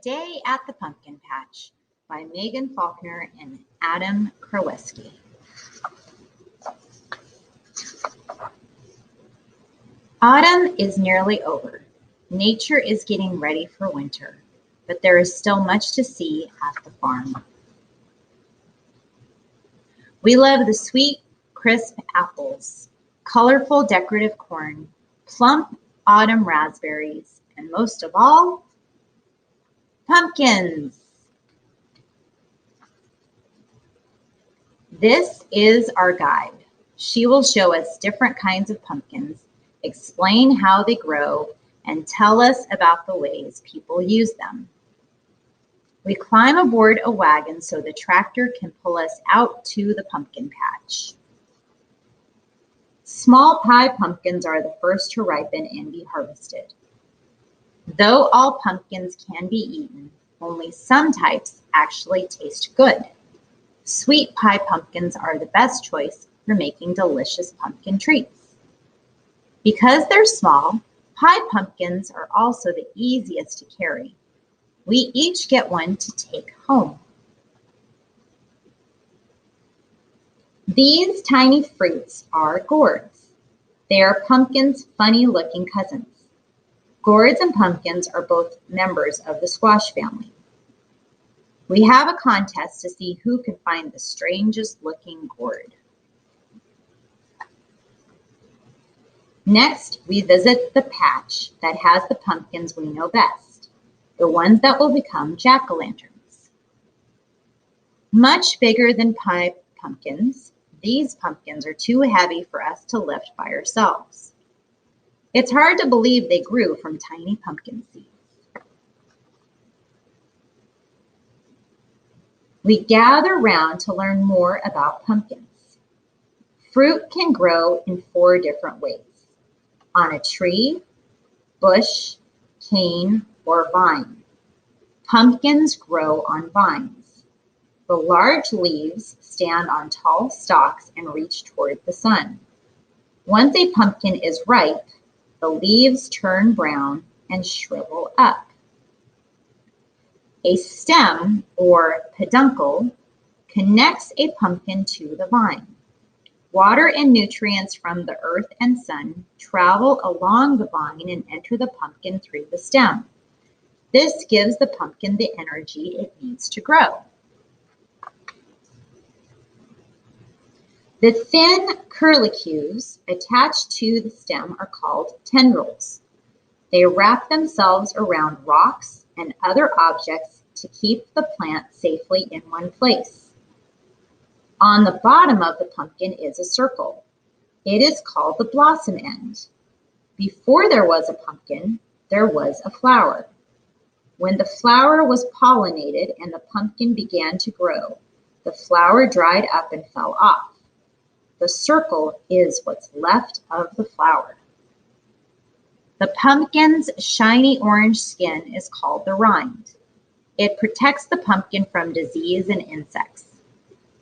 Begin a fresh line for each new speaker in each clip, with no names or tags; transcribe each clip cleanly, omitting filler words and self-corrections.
Day at the Pumpkin Patch by Megan Faulkner and Adam Kraweski. Autumn is nearly over. Nature is getting ready for winter, but there is still much to see at the farm. We love the sweet, crisp apples, colorful decorative corn, plump autumn raspberries, and most of all, pumpkins. This is our guide. She will show us different kinds of pumpkins, explain how they grow, and tell us about the ways people use them. We climb aboard a wagon so the tractor can pull us out to the pumpkin patch. Small pie pumpkins are the first to ripen and be harvested. Though all pumpkins can be eaten, only some types actually taste good. Sweet pie pumpkins are the best choice for making delicious pumpkin treats. Because they're small, pie pumpkins are also the easiest to carry. We each get one to take home. These tiny fruits are gourds. They are pumpkins' funny-looking cousins. Gourds and pumpkins are both members of the squash family. We have a contest to see who can find the strangest looking gourd. Next, we visit the patch that has the pumpkins we know best, the ones that will become jack-o'-lanterns. Much bigger than pie pumpkins, these pumpkins are too heavy for us to lift by ourselves. It's hard to believe they grew from tiny pumpkin seeds. We gather round to learn more about pumpkins. Fruit can grow in 4 different ways: on a tree, bush, cane, or vine. Pumpkins grow on vines. The large leaves stand on tall stalks and reach toward the sun. Once a pumpkin is ripe, the leaves turn brown and shrivel up. A stem, or peduncle, connects a pumpkin to the vine. Water and nutrients from the earth and sun travel along the vine and enter the pumpkin through the stem. This gives the pumpkin the energy it needs to grow. The thin curlicues attached to the stem are called tendrils. They wrap themselves around rocks and other objects to keep the plant safely in one place. On the bottom of the pumpkin is a circle. It is called the blossom end. Before there was a pumpkin, there was a flower. When the flower was pollinated and the pumpkin began to grow, the flower dried up and fell off. The circle is what's left of the flower. The pumpkin's shiny orange skin is called the rind. It protects the pumpkin from disease and insects.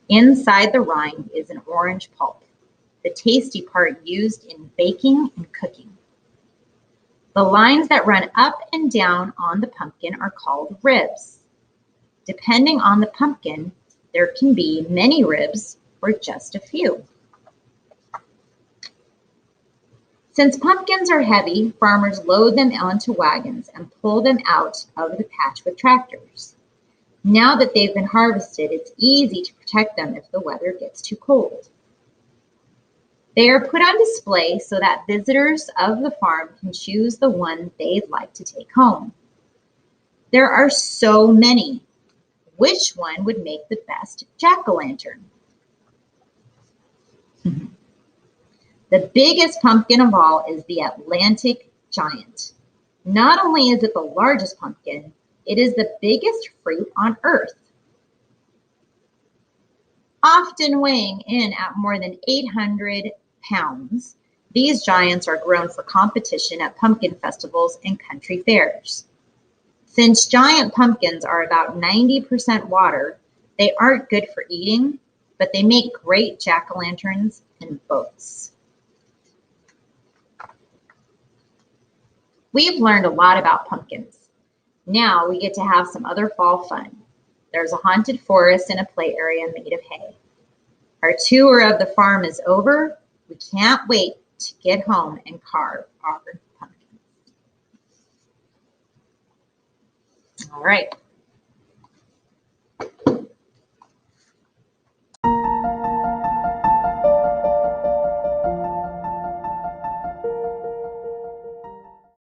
Inside the rind is an orange pulp, the tasty part used in baking and cooking. The lines that run up and down on the pumpkin are called ribs. Depending on the pumpkin, there can be many ribs or just a few. Since pumpkins are heavy, farmers load them onto wagons and pull them out of the patch with tractors. Now that they've been harvested, it's easy to protect them if the weather gets too cold. They are put on display so that visitors of the farm can choose the one they'd like to take home. There are so many. Which one would make the best jack-o'-lantern? The biggest pumpkin of all is the Atlantic giant. Not only is it the largest pumpkin, it is the biggest fruit on Earth. Often weighing in at more than 800 pounds, these giants are grown for competition at pumpkin festivals and country fairs. Since giant pumpkins are about 90% water, they aren't good for eating, but they make great jack-o'-lanterns and boats. We've learned a lot about pumpkins. Now we get to have some other fall fun. There's a haunted forest and a play area made of hay. Our tour of the farm is over. We can't wait to get home and carve our pumpkins. All right.